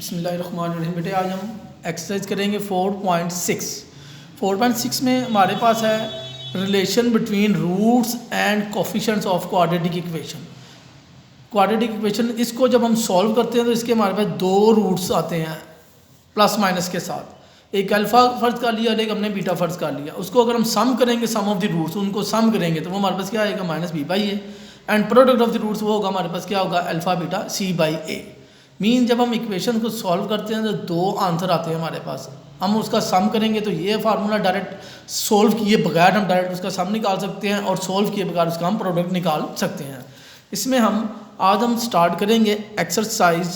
बिस्मिल्लाहिर्रहमानिर्रहीम। बेटे आज हम एक्सरसाइज करेंगे 4.6। 4.6 में हमारे पास है relation between roots and coefficients of quadratic equation. Quadratic equation इसको जब हम सॉल्व करते हैं तो इसके हमारे पास दो रूट्स आते हैं प्लस माइनस के साथ। एक अल्फ़ा फ़र्ज कर लिया और एक हमने बीटा फ़र्ज कर लिया। उसको अगर हम सम करेंगे, सम ऑफ द रूट्स उनको सम करेंगे तो वो हमारे पास क्या आएगा, minus B by a. And product of the roots वो होगा हमारे पास क्या होगा, alpha beta c by A. Mean जब हम इक्वेशन को सॉल्व करते हैं तो दो आंसर आते हैं हमारे पास। हम उसका सम करेंगे तो ये फार्मूला डायरेक्ट सोल्व किए बगैर हम डायरेक्ट उसका सम निकाल सकते हैं और सोल्व किए बगैर उसका हम प्रोडक्ट निकाल सकते हैं। इसमें आज हम स्टार्ट करेंगे एक्सरसाइज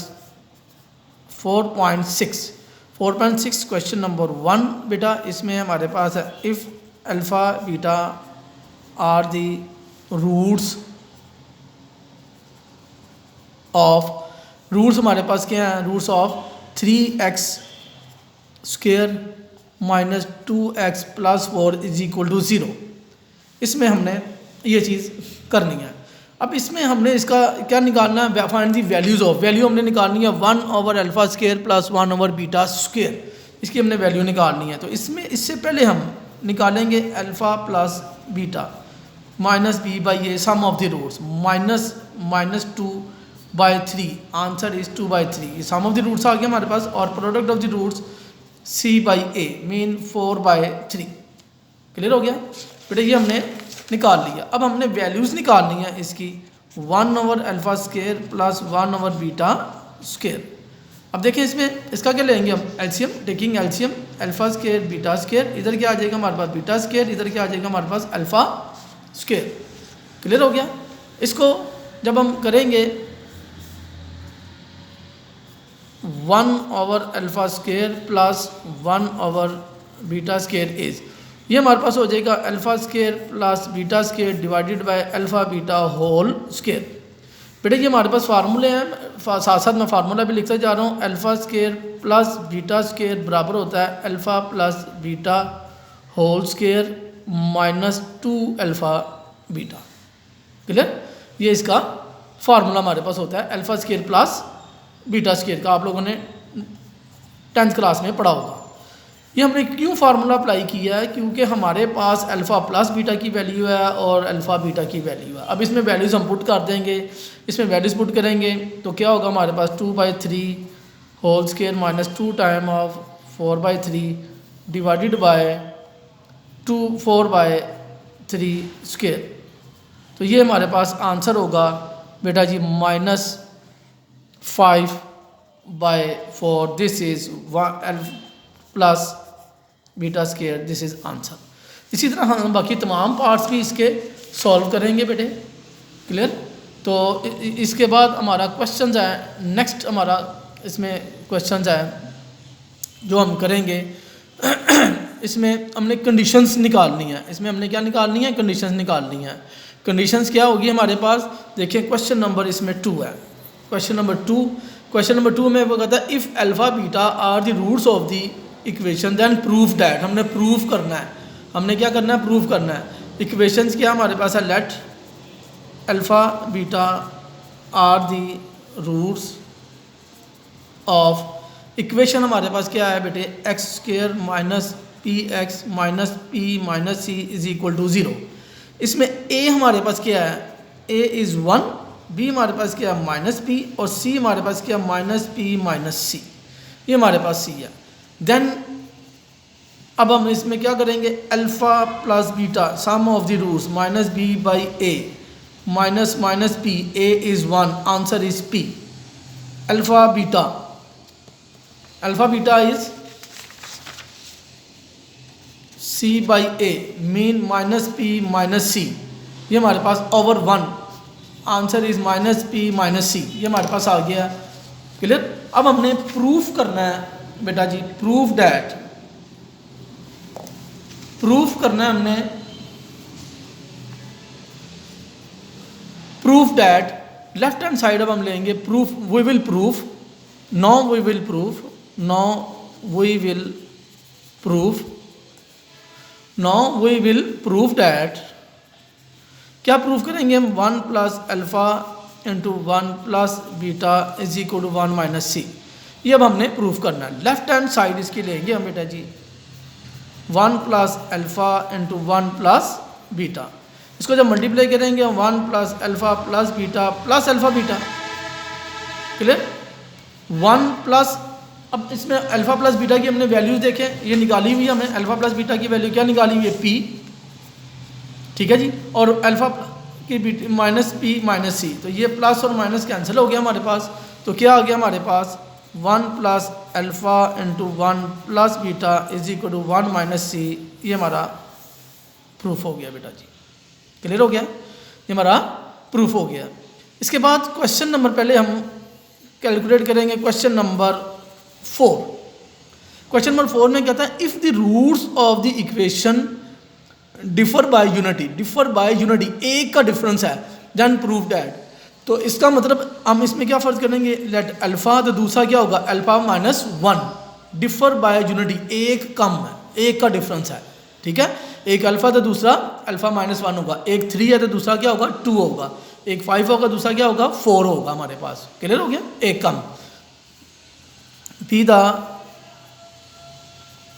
4.6। 4.6 क्वेश्चन नंबर 1 बेटा, इसमें हमारे पास है if alpha beta are the roots of, roots हमारे पास क्या हैं, roots of 3x square minus 2x plus 4 is equal to 0। इसमें हमने ये चीज़ करनी है। अब इसमें हमने इसका क्या निकालना है, find the values of. Value हमने निकालनी है 1 over alpha square plus 1 over beta square. इसकी हमने वैल्यू निकालनी है। तो इसमें इससे पहले हम निकालेंगे alpha plus beta minus B by A, sum of the roots, minus 2 by 3, answer is 2 by 3। Sum of the roots आ गया हमारे पास और product of the roots C by A mean 4 by 3। Clear हो गया बेटा, ये हमने निकाल लिया। अब हमने वैल्यूज़ निकालनी है इसकी 1 over alpha square plus 1 over beta square. अब देखिए इसमें इसका क्या लेंगे हम, LCM, taking LCM, alpha square beta square, इधर क्या आ जाएगा हमारे पास बीटा स्क्वायर, इधर क्या आ जाएगा हमारे पास अल्फ़ा स्क्वायर। क्लियर हो गया। इसको जब हम करेंगे 1 over alpha square plus 1 over beta square is, ये हमारे पास हो जाएगा alpha square plus beta square divided by alpha beta whole square. बेटा ये हमारे पास फार्मूले हैं, साथ साथ मैं फार्मूला भी लिखता जा रहा हूँ। Alpha square plus beta square बराबर होता है alpha plus beta whole square minus 2 alpha beta. Clear, ये इसका फार्मूला हमारे पास होता है alpha square plus beta square का। आप लोगों ने 10th क्लास में पढ़ा होगा। ये हमने क्यों फार्मूला अप्लाई किया है, क्योंकि हमारे पास अल्फ़ा प्लस बीटा की वैल्यू है और अल्फ़ा बीटा की वैल्यू है। अब इसमें वैल्यूज़ हम पुट कर देंगे। इसमें वैल्यूज़ पुट करेंगे तो क्या होगा हमारे पास 2 by 3 whole square minus 2 time of 4 by 3 divided by 4 by 3 square. तो ये हमारे पास आंसर होगा बेटा जी -5 by 4। This is plus beta square, this is answer. इसी तरह हम बाकी तमाम पार्ट्स भी इसके सॉल्व करेंगे बेटे। क्लियर। तो इसके बाद हमारा क्वेश्चन है, नेक्स्ट हमारा इसमें क्वेश्चन है जो हम करेंगे इसमें हमने कंडीशंस निकालनी है। इसमें हमने क्या निकालनी है, कंडीशंस निकालनी है। कंडीशंस क्या होगी हमारे पास, देखिए क्वेश्चन नंबर इसमें 2 है। क्वेश्चन नंबर 2 में वो कहता है if alpha beta are the roots of the equation then proof that. हमने प्रूफ करना है, हमने क्या करना है, प्रूफ करना है। इक्वेशंस क्या हमारे पास है, let alpha beta are the roots of, equation हमारे पास क्या है बेटे, x square minus P x minus P minus c is equal to 0। इसमें ए हमारे पास क्या है, ए इज़ 1, बी हमारे पास क्या है माइनस पी, और सी हमारे पास क्या है माइनस पी माइनस सी। ये हमारे पास सी है। देन अब हम इसमें क्या करेंगे, alpha plus beta sum of the roots minus B by A minus minus P, A is 1, answer is P. Alpha beta is C by A mean minus P minus C. ये हमारे पास over 1, answer is minus P minus C. ये हमारे पास आ गया। Clear. अब हमने proof करना है बेटा जी, प्रूफ करना है हमने, proof that left hand side अब हम लेंगे proof, we will proof that, क्या प्रूफ करेंगे हम, 1 plus alpha into 1 plus beta is equal to 1 minus C. ये अब हमने प्रूफ करना है। लेफ्ट हैंड साइड इसकी लेंगे हम बेटा जी 1 plus alpha into 1 plus beta. इसको जब मल्टीप्लाई करेंगे हम 1 plus alpha plus alpha beta, clear. 1 plus, अब इसमें अल्फ़ा प्लस बीटा की हमने वैल्यूज देखें, ये निकाली हुई है हमने। अल्फ़ा प्लस बीटा की वैल्यू क्या निकाली हुई है, पी, ठीक है जी। और अल्फ़ा की माइनस पी माइनस सी, तो ये प्लस और माइनस कैंसिल हो गया हमारे पास। तो क्या आ गया हमारे पास 1 plus alpha into 1 plus beta is equal to 1 minus C. ये हमारा प्रूफ हो गया बेटा जी, क्लियर हो गया, ये हमारा प्रूफ हो गया। इसके बाद क्वेश्चन नंबर पहले हम कैलकुलेट करेंगे, क्वेश्चन नंबर 4। क्वेश्चन नंबर 4 में कहता है if the roots of the equation differ by unity, एक का डिफरेंस है, देन प्रूव दैट। तो इसका मतलब हम इसमें क्या फर्ज करेंगे, लेट अल्फ़ा, तो दूसरा क्या होगा alpha minus 1, differ by unity, एक कम है, एक का डिफरेंस है, ठीक है। एक अल्फ़ा तो दूसरा अल्फ़ा माइनस 1 होगा, एक 3 है तो दूसरा क्या होगा 2 होगा, एक 5 होगा दूसरा क्या होगा 4 होगा हमारे पास, क्लियर हो गया, एक कम। Be the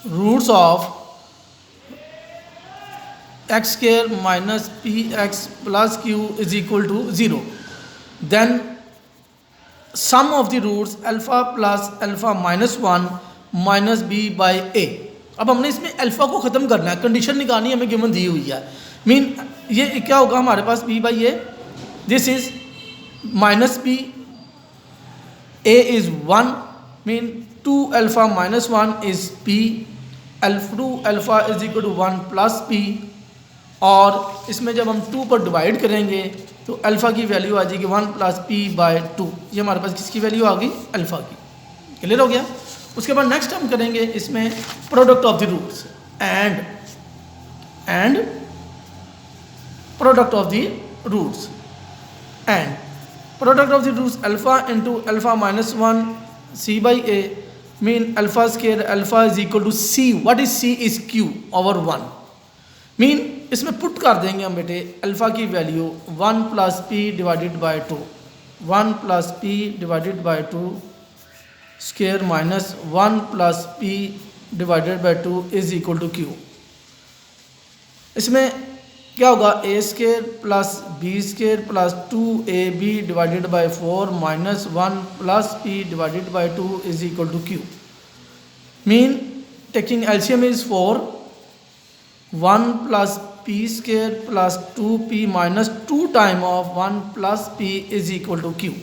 roots of X square minus P X plus Q is equal to 0, then sum of the roots alpha plus alpha minus 1 minus B by A. अब हमने इसमें अल्फ़ा को ख़त्म करना है, कंडीशन निकालनी हमें गिवन दी हुई है। मीन ये क्या होगा हमारे पास B by A, this is minus B, A is 1, mean 2 alpha minus 1 is P, 2 alpha is equal to 1 plus P. और इसमें जब हम 2 पर डिवाइड करेंगे तो अल्फ़ा की वैल्यू आ जाएगी 1 प्लस पी बाई 2। ये हमारे पास किसकी वैल्यू आ गई, अल्फ़ा की, क्लियर हो गया। उसके बाद नेक्स्ट हम करेंगे इसमें product of the roots and product of the roots alpha into alpha minus 1 C by A, mean alpha square alpha is equal to C, what is C is Q over 1, mean इसमें put कर देंगे हम बेटे alpha की value 1 plus P divided by 2, 1 plus P divided by 2 square minus 1 plus P divided by 2 is equal to Q. इसमें क्या होगा A square plus B square plus 2ab divided by 4 minus 1 plus P divided by 2 is equal to Q. Mean taking LCM is 4, 1 plus P square plus 2p minus 2 time of 1 plus P is equal to Q.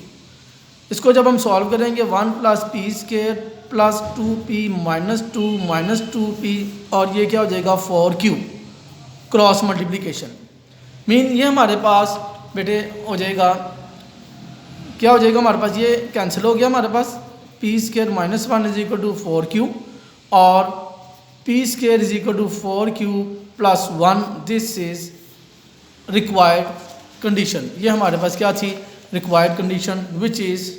इसको जब हम solve करेंगे 1 plus P square plus 2p minus 2p और ये क्या हो जाएगा 4q, cross multiplication. Mean ये हमारे पास बेटे हो जाएगा, क्या हो जाएगा हमारे पास, ये कैंसिल हो गया हमारे पास, P square minus 1 is equal to 4q और P square is equal to 4q plus 1, this is required condition. ये हमारे पास क्या थी, required condition, which is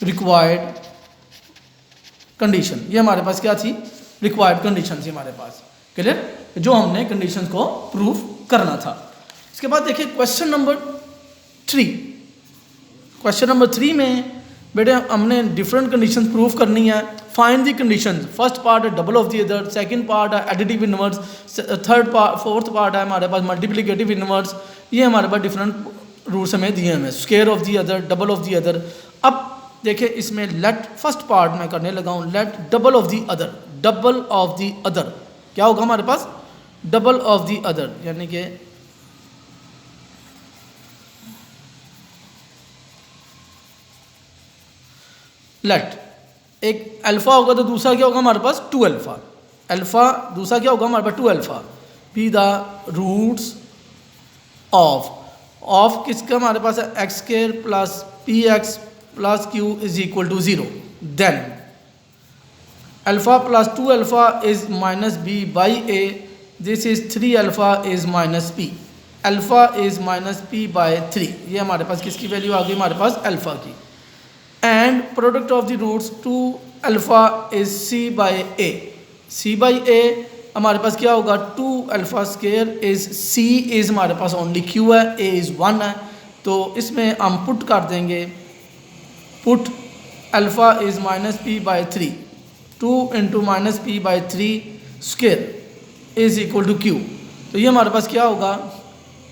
required condition. ये हमारे पास क्या थी, रिक्वायर्ड कंडीशन थी हमारे पास, क्लियर, जो हमने कंडीशन को प्रूफ करना था। इसके बाद देखिए क्वेश्चन नंबर 3। क्वेश्चन नंबर 3 में बेटे हमने डिफरेंट कंडीशन प्रूफ करनी है। Find the condition, first part है double of the other, second part है एडिटिव इनवर्स, फोर्थ पार्ट है हमारे पास मल्टीप्लिकेटिव इनवर्स। ये हमारे पास डिफरेंट रूल्स हमें दिए हैं, square of the other, double of the other. अब देखिए इसमें लेट फर्स्ट पार्ट में करने लगा हूँ, let double of the other, double of the other क्या होगा हमारे पास, डबल ऑफ दी अदर, यानी कि लेट एक अल्फ़ा होगा तो दूसरा क्या होगा हमारे पास 2 अल्फ़ा, अल्फ़ा दूसरा क्या होगा हमारे पास 2 alpha. Be the roots of किसका हमारे पास है X square plus P X plus Q is equal to 0, then alpha plus 2 alpha is minus B by A, this is 3 alpha is minus P, alpha is minus P by 3। ये हमारे पास किसकी value आ गई हमारे पास alpha की। And product of the roots 2 alpha is C by A, C by A हमारे पास क्या होगा 2 alpha square is C is हमारे पास ओनली क्यू है, ए इज़ 1 है, तो इसमें हम पुट कर देंगे, put alpha is -p/3, 2 × -p/3 square is equal to Q. तो ये हमारे पास क्या होगा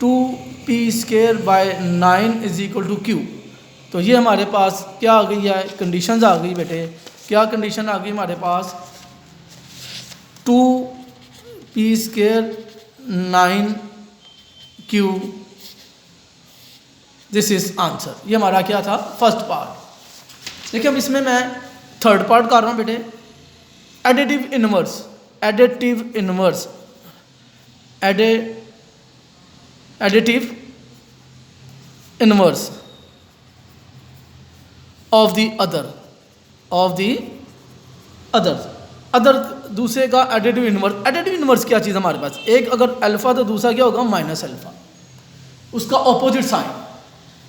2p²/9 is equal to Q. तो ये हमारे पास क्या आ गई है, कंडीशंस आ गई बेटे। क्या कंडीशन आ गई हमारे पास 2p²9q, दिस इज आंसर। ये हमारा क्या था फर्स्ट पार्ट। देखिए अब इसमें मैं थर्ड पार्ट कर रहा हूँ बेटे, additive inverse, additive inverse, additive inverse of the other, of the other दूसरे का एडिटिव इनवर्स। एडिटिव इनवर्स क्या चीज़ हमारे पास, एक अगर अल्फ़ा तो दूसरा क्या होगा माइनस अल्फ़ा, उसका opposite sign.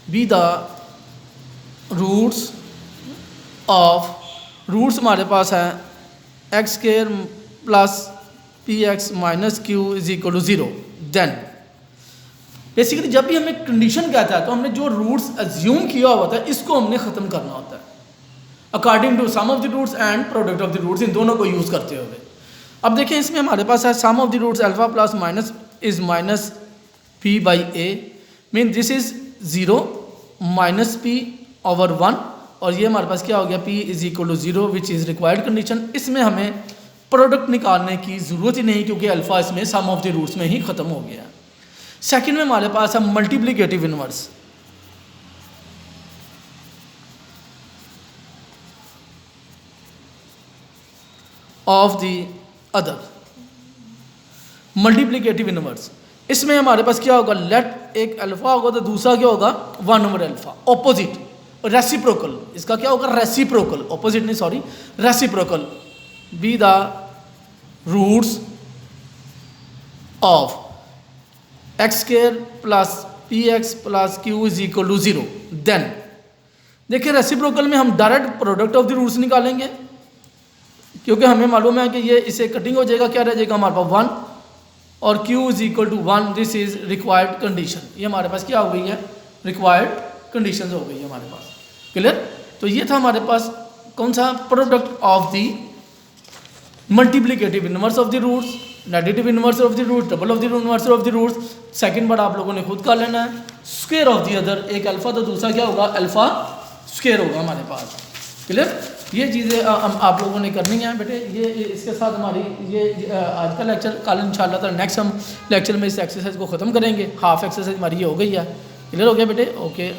Be the roots of, roots हमारे पास है x² + px - q is equal to 0। Then basically जब भी हमें कंडीशन कहता है तो हमने जो रूट्स अज्यूम किया हुआ था इसको हमने ख़त्म करना होता है according to sum of the roots and product of the roots, इन दोनों को यूज़ करते हुए। अब देखें इसमें हमारे पास है sum of the roots alpha plus minus is -p/a, mean this is 0 -p/1, और ये हमारे पास क्या हो गया p is equal to 0 which is required condition. इसमें हमें प्रोडक्ट निकालने की ज़रूरत ही नहीं क्योंकि अल्फ़ा इसमें सम ऑफ द रूट्स में ही ख़त्म हो गया। सेकंड में हमारे पास है multiplicative inverse. Of the other, multiplicative inverse. इसमें हमारे पास क्या होगा, लेट एक अल्फ़ा होगा तो दूसरा क्या होगा 1/अल्फ़ा, ऑपोजिट, रेसिप्रोकल। इसका क्या होगा रेसिप्रोकल, ऑपोजिट नहीं sorry, reciprocal. Be the roots of x² + px + q is equal to 0। Then देखिए रेसिप्रोकल में हम direct product of the roots निकालेंगे क्योंकि हमें मालूम है कि ये इसे कटिंग हो जाएगा, क्या रह जाएगा हमारे पास 1 और q is equal to 1, this is required condition. ये हमारे पास क्या हो गई है, रिक्वायर्ड कंडीशन हो गई है हमारे पास। क्लियर। तो ये था हमारे पास कौन सा, product of the multiplicative inverse of the roots, negative inverse of the roots, double of the inverse of the roots. Second part आप लोगों ने खुद कर लेना है, स्क्वायर ऑफ द अदर, एक अल्फ़ा तो दूसरा क्या होगा अल्फ़ा स्क्वायर होगा हमारे पास। क्लियर। ये चीज़ें आप लोगों ने करनी है बेटे। ये इसके साथ हमारी ये आज का लेक्चर, कल इंशाल्लाह तो नेक्स्ट हम लेक्चर में इस एक्सरसाइज को ख़त्म करेंगे। हाफ एक्सरसाइज हमारी ये हो गई है। क्लियर हो गया बेटे, ओके।